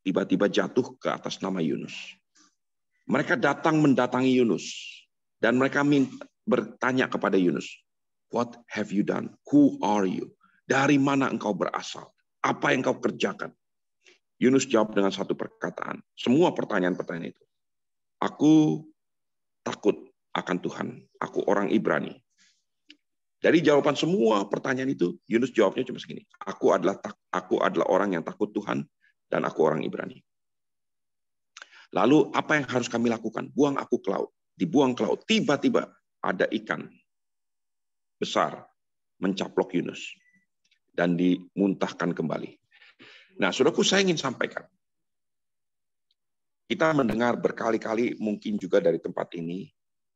tiba-tiba jatuh ke atas nama Yunus. Mereka datang mendatangi Yunus. Dan mereka bertanya kepada Yunus, what have you done? Who are you? Dari mana engkau berasal? Apa yang kau kerjakan? Yunus jawab dengan satu perkataan. Semua pertanyaan-pertanyaan itu. Aku takut akan Tuhan. Aku orang Ibrani. Dari jawaban semua pertanyaan itu, Yunus jawabnya cuma segini. Aku adalah orang yang takut Tuhan dan aku orang Ibrani. Lalu apa yang harus kami lakukan? Buang aku ke laut. Dibuang ke laut. Tiba-tiba ada ikan besar mencaplok Yunus dan dimuntahkan kembali. Nah, saudaraku, saya ingin sampaikan. Kita mendengar berkali-kali, mungkin juga dari tempat ini,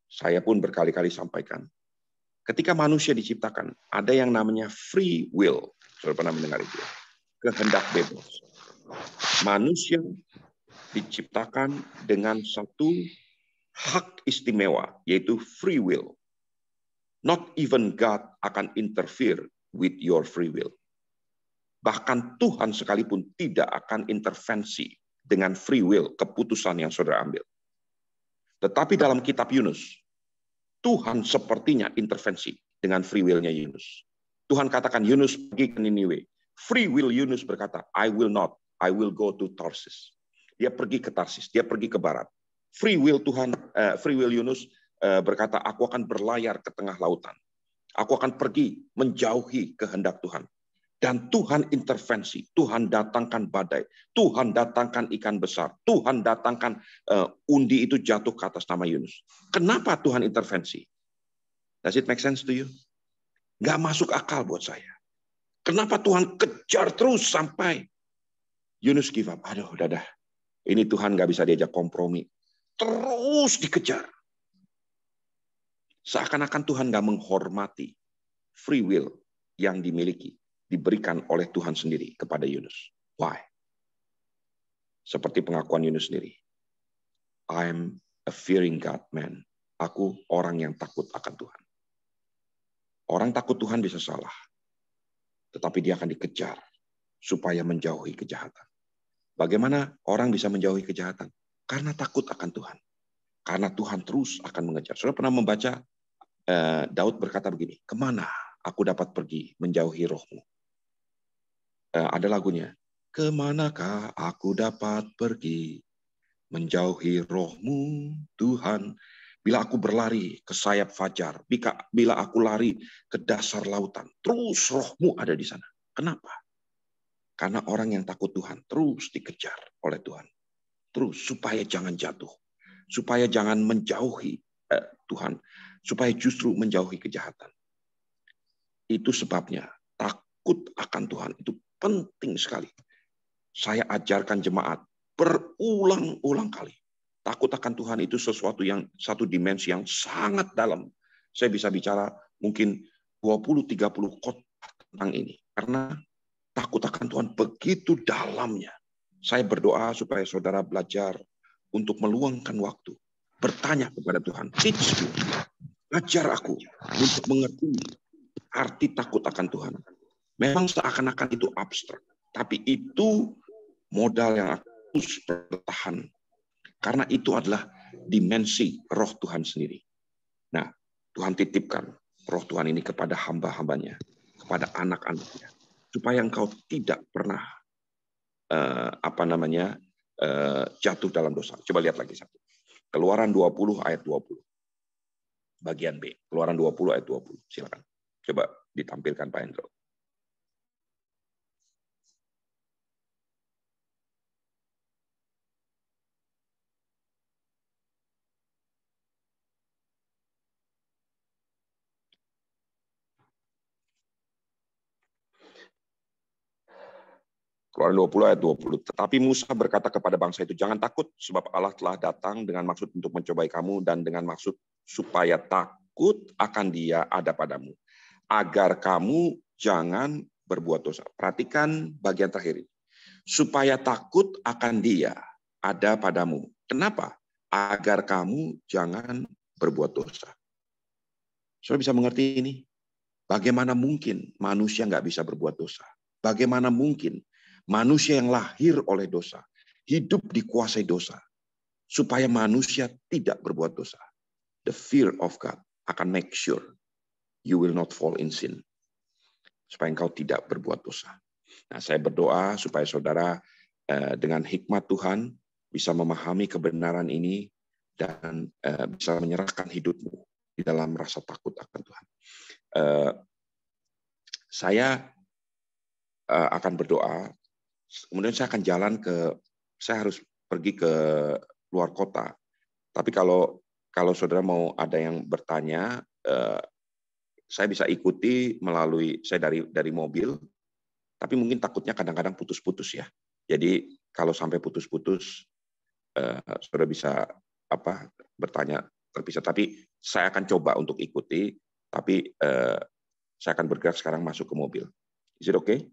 saya pun berkali-kali sampaikan. Ketika manusia diciptakan, ada yang namanya free will. Saudara pernah mendengar itu? kehendak bebas. Manusia diciptakan dengan satu hak istimewa, yaitu free will. Not even God akan interfere with your free will. Bahkan Tuhan sekalipun tidak akan intervensi dengan free will, keputusan yang saudara ambil. Tetapi dalam kitab Yunus, Tuhan sepertinya intervensi dengan free will-nya Yunus. Tuhan katakan, Yunus pergi ke Niniwe. Free will Yunus berkata, I will not, I will go to Tarsis. Dia pergi ke Tarsis, dia pergi ke barat. Free will Yunus berkata, aku akan berlayar ke tengah lautan. Aku akan pergi menjauhi kehendak Tuhan. Dan Tuhan intervensi, Tuhan datangkan badai, Tuhan datangkan ikan besar, Tuhan datangkan undi itu jatuh ke atas nama Yunus. Kenapa Tuhan intervensi? Does it make sense to you? Nggak masuk akal buat saya. Kenapa Tuhan kejar terus sampai Yunus give up? Aduh, udah. Ini Tuhan nggak bisa diajak kompromi. Terus dikejar. Seakan-akan Tuhan nggak menghormati free will yang dimiliki, diberikan oleh Tuhan sendiri kepada Yunus. Why? Seperti pengakuan Yunus sendiri. I'm a fearing God man. Aku orang yang takut akan Tuhan. Orang takut Tuhan bisa salah. Tetapi dia akan dikejar supaya menjauhi kejahatan. Bagaimana orang bisa menjauhi kejahatan? Karena takut akan Tuhan. Karena Tuhan terus akan mengejar. Saudara pernah membaca Daud berkata begini, kemana aku dapat pergi menjauhi rohmu? Ada lagunya, kemanakah aku dapat pergi menjauhi rohmu Tuhan? Bila aku berlari ke sayap fajar, bila aku lari ke dasar lautan, terus rohmu ada di sana. Kenapa? Karena orang yang takut Tuhan terus dikejar oleh Tuhan. Terus supaya jangan jatuh. Supaya jangan menjauhi Tuhan. Supaya justru menjauhi kejahatan. Itu sebabnya takut akan Tuhan itu penting sekali. Saya ajarkan jemaat berulang-ulang kali. Takut akan Tuhan itu satu dimensi yang sangat dalam. Saya bisa bicara mungkin 20-30 khotbah tentang ini. Karena takut akan Tuhan begitu dalamnya. Saya berdoa supaya saudara belajar untuk meluangkan waktu. Bertanya kepada Tuhan. Teach me. Ajar aku untuk mengerti arti takut akan Tuhan. Memang seakan-akan itu abstrak. Tapi itu modal yang harus bertahan. Karena itu adalah dimensi roh Tuhan sendiri. Nah, Tuhan titipkan roh Tuhan ini kepada hamba-hambanya. Kepada anak-anaknya. Supaya engkau tidak pernah jatuh dalam dosa. Coba lihat lagi satu. Keluaran 20 ayat 20. Bagian B. Keluaran 20 ayat 20. Silakan. Coba ditampilkan Pak Hendro. Keluaran 20 ayat 20. Tetapi Musa berkata kepada bangsa itu, jangan takut, sebab Allah telah datang dengan maksud untuk mencobai kamu, dan dengan maksud supaya takut akan Dia ada padamu, agar kamu jangan berbuat dosa. Perhatikan bagian terakhir ini. Supaya takut akan Dia ada padamu. Kenapa? Agar kamu jangan berbuat dosa. Saudara bisa mengerti ini? Bagaimana mungkin manusia nggak bisa berbuat dosa? Bagaimana mungkin manusia yang lahir oleh dosa, hidup dikuasai dosa, supaya manusia tidak berbuat dosa? The fear of God akan make sure you will not fall in sin. Supaya engkau tidak berbuat dosa. Nah, saya berdoa supaya saudara dengan hikmat Tuhan bisa memahami kebenaran ini dan bisa menyerahkan hidupmu di dalam rasa takut akan Tuhan. Saya akan berdoa, kemudian saya akan saya harus pergi ke luar kota. Tapi kalau saudara mau ada yang bertanya, saya bisa ikuti saya dari mobil, tapi mungkin takutnya kadang-kadang putus-putus ya. Jadi kalau sampai putus-putus, saudara bisa bertanya terpisah. Tapi saya akan coba untuk ikuti, tapi saya akan bergerak sekarang masuk ke mobil. Is it okay?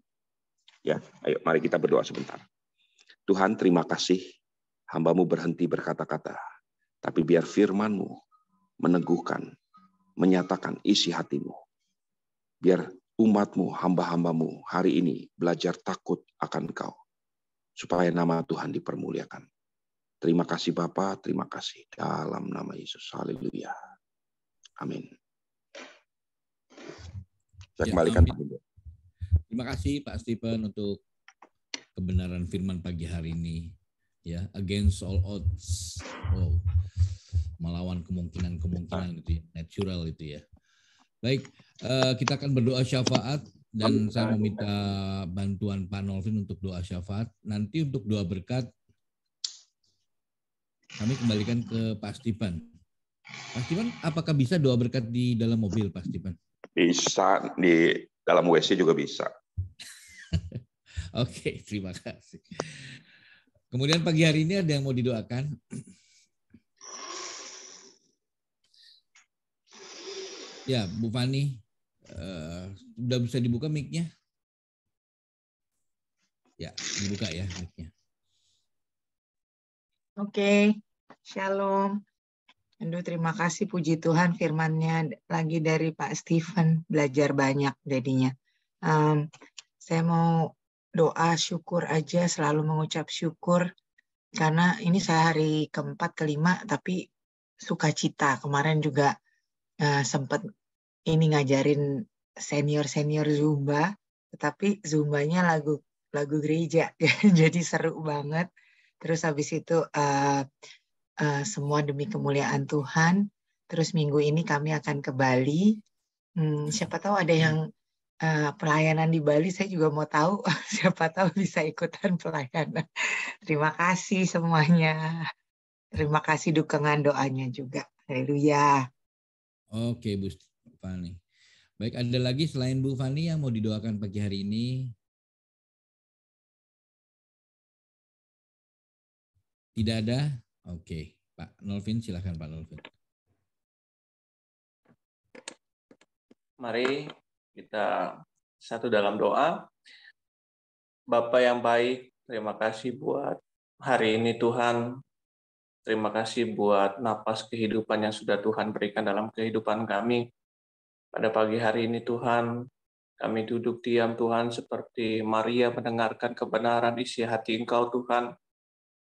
Ya, ayo mari kita berdoa sebentar. Tuhan, terima kasih hamba-Mu berhenti berkata-kata, tapi biar firman-Mu meneguhkan, menyatakan isi hati-Mu. Biar umat-Mu, hamba-hamba-Mu hari ini belajar takut akan Engkau, supaya nama Tuhan dipermuliakan. Terima kasih Bapa, terima kasih dalam nama Yesus. Haleluya. Amin. Saya kembalikan Pak Ibu. Terima kasih Pak Stephen untuk kebenaran firman pagi hari ini. Ya, against all odds. Wow. Melawan kemungkinan-kemungkinan itu ya, natural itu ya. Baik, kita akan berdoa syafaat dan saya mau minta bantuan Pak Nolvin untuk doa syafaat. Nanti untuk doa berkat kami kembalikan ke Pak Stephen. Pak Stephen, apakah bisa doa berkat di dalam mobil, Pak Stephen? Bisa, di dalam WC juga bisa. Oke, terima kasih. Kemudian pagi hari ini ada yang mau didoakan? Ya, Bu Fani, sudah bisa dibuka mic-nya? Ya, dibuka ya mic-nya. Oke, Shalom. Aduh, terima kasih puji Tuhan firman-Nya lagi dari Pak Stephen, belajar banyak jadinya. Saya mau doa syukur aja, selalu mengucap syukur karena ini saya hari keempat, kelima, tapi sukacita. Kemarin juga sempat ini ngajarin senior Zumba, tetapi Zumbanya lagu gereja, jadi seru banget. Terus habis itu semua demi kemuliaan Tuhan. Terus minggu ini kami akan ke Bali. Siapa tahu ada yang pelayanan di Bali, saya juga mau tahu. Siapa tahu bisa ikutan pelayanan. Terima kasih semuanya. Terima kasih dukungan doanya juga. Haleluya. Oke, Bu Fani. Baik, ada lagi selain Bu Fani yang mau didoakan pagi hari ini? Tidak ada? Oke, Pak Nolvin, silakan Pak Nolvin. Mari kita satu dalam doa. Bapa yang baik, terima kasih buat hari ini Tuhan. Terima kasih buat napas kehidupan yang sudah Tuhan berikan dalam kehidupan kami. Pada pagi hari ini Tuhan, kami duduk diam Tuhan seperti Maria mendengarkan kebenaran isi hati Engkau Tuhan.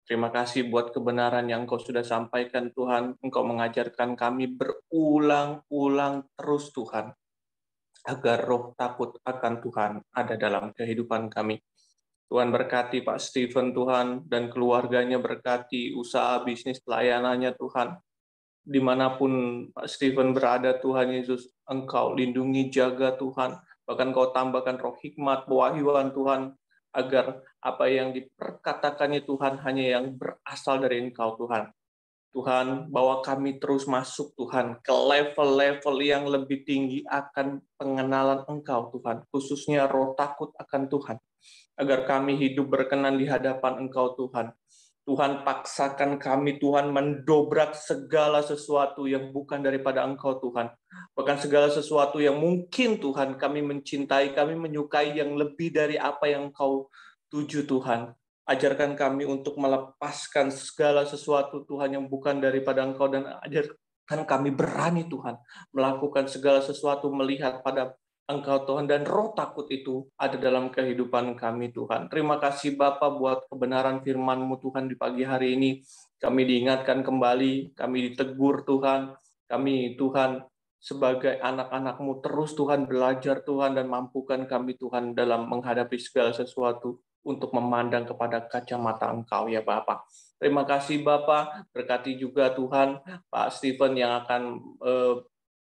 Terima kasih buat kebenaran yang Engkau sudah sampaikan Tuhan. Engkau mengajarkan kami berulang-ulang terus Tuhan. Agar roh takut akan Tuhan ada dalam kehidupan kami. Tuhan berkati Pak Stephen Tuhan dan keluarganya, berkati usaha bisnis pelayanannya Tuhan. Dimanapun Pak Stephen berada Tuhan Yesus, Engkau lindungi, jaga Tuhan. Bahkan Kau tambahkan roh hikmat, pewahyuan Tuhan, agar apa yang diperkatakannya Tuhan hanya yang berasal dari Engkau Tuhan. Tuhan, bawa kami terus masuk Tuhan ke level-level yang lebih tinggi akan pengenalan Engkau Tuhan, khususnya roh takut akan Tuhan, agar kami hidup berkenan di hadapan Engkau Tuhan. Tuhan, paksakan kami Tuhan mendobrak segala sesuatu yang bukan daripada Engkau Tuhan, bahkan segala sesuatu yang mungkin Tuhan kami mencintai, kami menyukai yang lebih dari apa yang Engkau tuju Tuhan. Ajarkan kami untuk melepaskan segala sesuatu Tuhan yang bukan daripada Engkau, dan ajarkan kami berani Tuhan melakukan segala sesuatu melihat pada Engkau Tuhan, dan roh takut itu ada dalam kehidupan kami Tuhan. Terima kasih Bapa buat kebenaran firman-Mu Tuhan di pagi hari ini. Kami diingatkan kembali, kami ditegur Tuhan, kami Tuhan sebagai anak-anak-Mu terus Tuhan belajar Tuhan, dan mampukan kami Tuhan dalam menghadapi segala sesuatu untuk memandang kepada kacamata Engkau ya Bapa. Terima kasih Bapa, berkati juga Tuhan Pak Stephen yang akan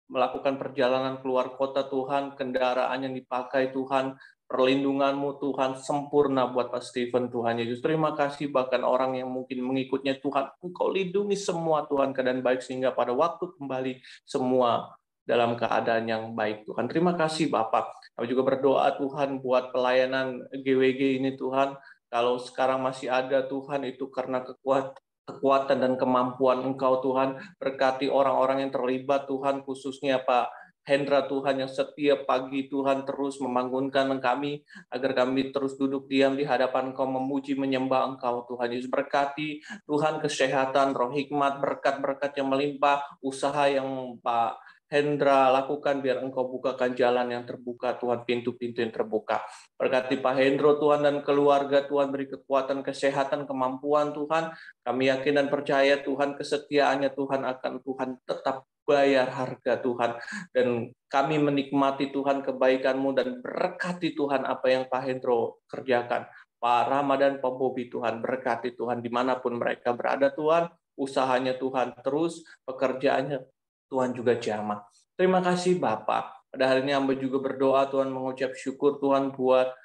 melakukan perjalanan keluar kota Tuhan, kendaraan yang dipakai Tuhan, perlindungan-Mu Tuhan sempurna buat Pak Stephen Tuhan Yesus. Terima kasih bahkan orang yang mungkin mengikutnya Tuhan, Engkau lindungi semua Tuhan keadaan baik, sehingga pada waktu kembali semua dalam keadaan yang baik Tuhan. Terima kasih Bapak. Kami juga berdoa Tuhan buat pelayanan GWG ini Tuhan. Kalau sekarang masih ada Tuhan, itu karena kekuatan dan kemampuan Engkau Tuhan. Berkati orang-orang yang terlibat Tuhan, khususnya Pak Hendra Tuhan yang setiap pagi Tuhan terus membangunkan kami agar kami terus duduk diam di hadapan Engkau, memuji menyembah Engkau Tuhan Yesus. Berkati Tuhan kesehatan, roh hikmat, berkat-berkat yang melimpah, usaha yang Pak Hendra lakukan, biar Engkau bukakan jalan yang terbuka Tuhan, pintu-pintu yang terbuka. Berkati Pak Hendro Tuhan dan keluarga Tuhan, beri kekuatan, kesehatan, kemampuan Tuhan. Kami yakin dan percaya Tuhan kesetiaannya Tuhan akan Tuhan tetap bayar harga Tuhan, dan kami menikmati Tuhan kebaikan-Mu dan berkati Tuhan apa yang Pak Hendro kerjakan. Pak Ramadan, Pak Bobi Tuhan, berkati Tuhan dimanapun mereka berada Tuhan, usahanya Tuhan terus, pekerjaannya Tuhan juga jamah. Terima kasih Bapak. Pada hari ini hamba juga berdoa Tuhan, mengucap syukur Tuhan buat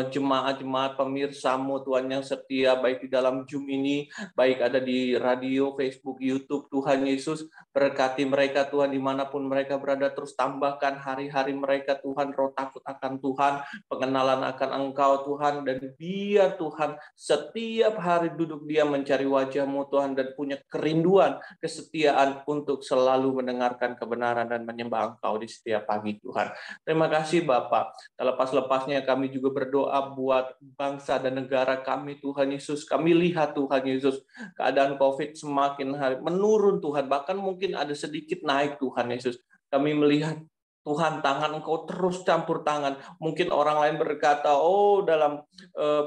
jemaat-jemaat pemirsa-Mu Tuhan yang setia, baik di dalam Zoom ini, baik ada di radio, Facebook, YouTube. Tuhan Yesus, berkati mereka Tuhan dimanapun mereka berada, terus tambahkan hari-hari mereka Tuhan, roh takut akan Tuhan, pengenalan akan Engkau Tuhan, dan biar Tuhan setiap hari duduk dia mencari wajah-Mu Tuhan, dan punya kerinduan, kesetiaan untuk selalu mendengarkan kebenaran dan menyembah Engkau di setiap pagi Tuhan. Terima kasih Bapak. Lepas-lepasnya kami juga berdoa buat bangsa dan negara kami Tuhan Yesus. Kami lihat Tuhan Yesus, keadaan COVID semakin hari menurun Tuhan. Bahkan mungkin ada sedikit naik Tuhan Yesus. Kami melihat Tuhan, tangan Engkau terus campur tangan. Mungkin orang lain berkata, oh dalam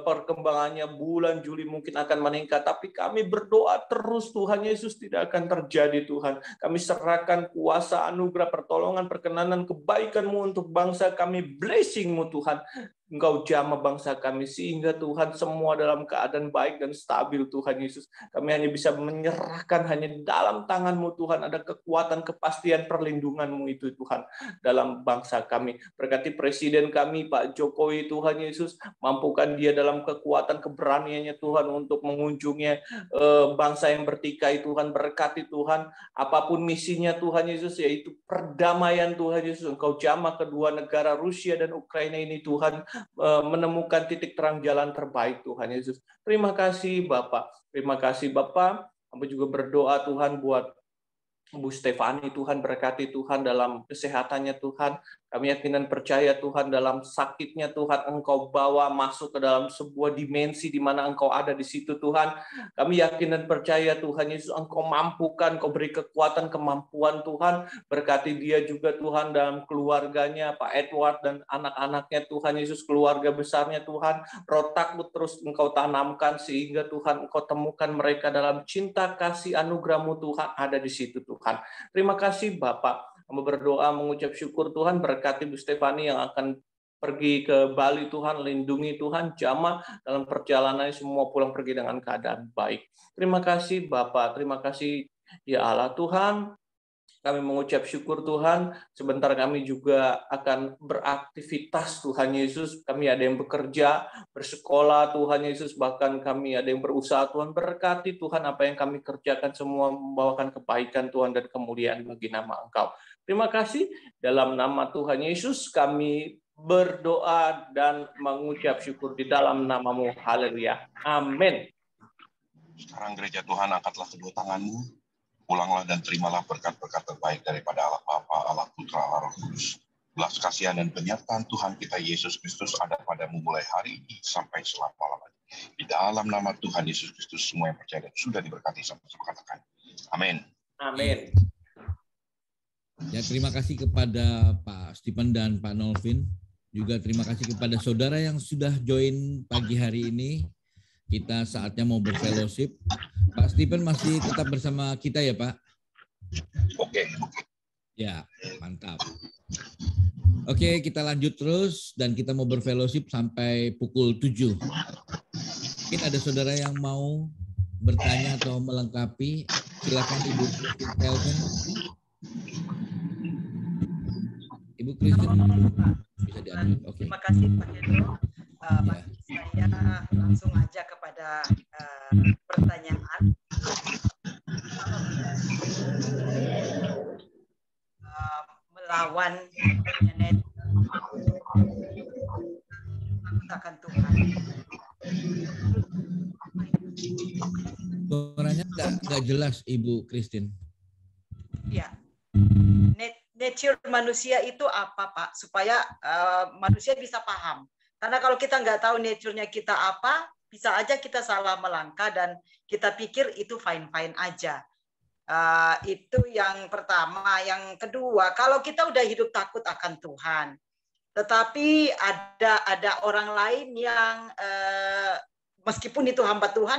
perkembangannya bulan Juli mungkin akan meningkat. Tapi kami berdoa terus Tuhan Yesus, tidak akan terjadi Tuhan. Kami serahkan kuasa, anugerah, pertolongan, perkenanan, kebaikan-Mu untuk bangsa kami. Blessing-Mu Tuhan. Engkau jamah bangsa kami sehingga Tuhan semua dalam keadaan baik dan stabil Tuhan Yesus. Kami hanya bisa menyerahkan hanya dalam tangan-Mu Tuhan, ada kekuatan, kepastian, perlindungan-Mu itu Tuhan dalam bangsa kami. Berkati presiden kami Pak Jokowi Tuhan Yesus, mampukan dia dalam kekuatan keberaniannya Tuhan untuk mengunjungi bangsa yang bertikai Tuhan. Berkati Tuhan apapun misinya Tuhan Yesus, yaitu perdamaian Tuhan Yesus. Engkau jamah kedua negara Rusia dan Ukraina ini Tuhan, menemukan titik terang jalan terbaik Tuhan Yesus. Terima kasih Bapak. Terima kasih Bapak. Hamba juga berdoa Tuhan buat Bu Stefani Tuhan, berkati Tuhan dalam kesehatannya Tuhan. Kami yakin dan percaya Tuhan dalam sakitnya Tuhan Engkau bawa masuk ke dalam sebuah dimensi di mana Engkau ada di situ Tuhan. Kami yakin dan percaya Tuhan Yesus, Engkau mampukan, Engkau beri kekuatan, kemampuan Tuhan. Berkati dia juga Tuhan dalam keluarganya, Pak Edward dan anak-anaknya Tuhan Yesus, keluarga besarnya Tuhan. Roh takut terus Engkau tanamkan sehingga Tuhan Engkau temukan mereka dalam cinta kasih anugerah-Mu Tuhan ada di situ Tuhan. Terima kasih Bapak. Kami berdoa mengucap syukur Tuhan, berkati Bu Stefani yang akan pergi ke Bali Tuhan, lindungi Tuhan, jamah dalam perjalanan semua pulang pergi dengan keadaan baik. Terima kasih Bapak, terima kasih ya Allah Tuhan. Kami mengucap syukur Tuhan, sebentar kami juga akan beraktivitas Tuhan Yesus, kami ada yang bekerja, bersekolah Tuhan Yesus, bahkan kami ada yang berusaha Tuhan. Berkati Tuhan apa yang kami kerjakan semua membawakan kebaikan Tuhan dan kemuliaan bagi nama Engkau. Terima kasih, dalam nama Tuhan Yesus kami berdoa dan mengucap syukur di dalam nama-Mu. Haleluya. Amin. Sekarang gereja Tuhan, angkatlah kedua tanganmu, pulanglah dan terimalah berkat-berkat terbaik daripada Allah Bapa, Allah Putra, Allah Roh Kudus. Belas kasihan dan penyertaan Tuhan kita Yesus Kristus ada padamu mulai hari ini sampai selama-lamanya. Di dalam nama Tuhan Yesus Kristus, semua yang percaya dan sudah diberkati sama-sama katakan. Amin. Amin. Ya, terima kasih kepada Pak Stephen dan Pak Nolvin. Juga terima kasih kepada saudara yang sudah join pagi hari ini. Kita saatnya mau berfellowship. Pak Stephen masih tetap bersama kita ya Pak? Oke. Ya, mantap. Oke, kita lanjut terus dan kita mau berfellowship sampai pukul 7. Mungkin ada saudara yang mau bertanya atau melengkapi. Silakan Ibu Kelvin. Ibu Kristen bisa diambil. Oke. Terima kasih Pak Hendro. Saya langsung aja kepada pertanyaan. Melawan nenek akan Tuhan. Suaranya nggak jelas Ibu Kristen. Ya. nature manusia itu apa, Pak? Supaya manusia bisa paham. Karena kalau kita nggak tahu nature-nya kita apa, bisa aja kita salah melangkah dan kita pikir itu fine-fine aja. Itu yang pertama. Yang kedua, kalau kita udah hidup takut akan Tuhan, tetapi ada orang lain yang meskipun itu hamba Tuhan,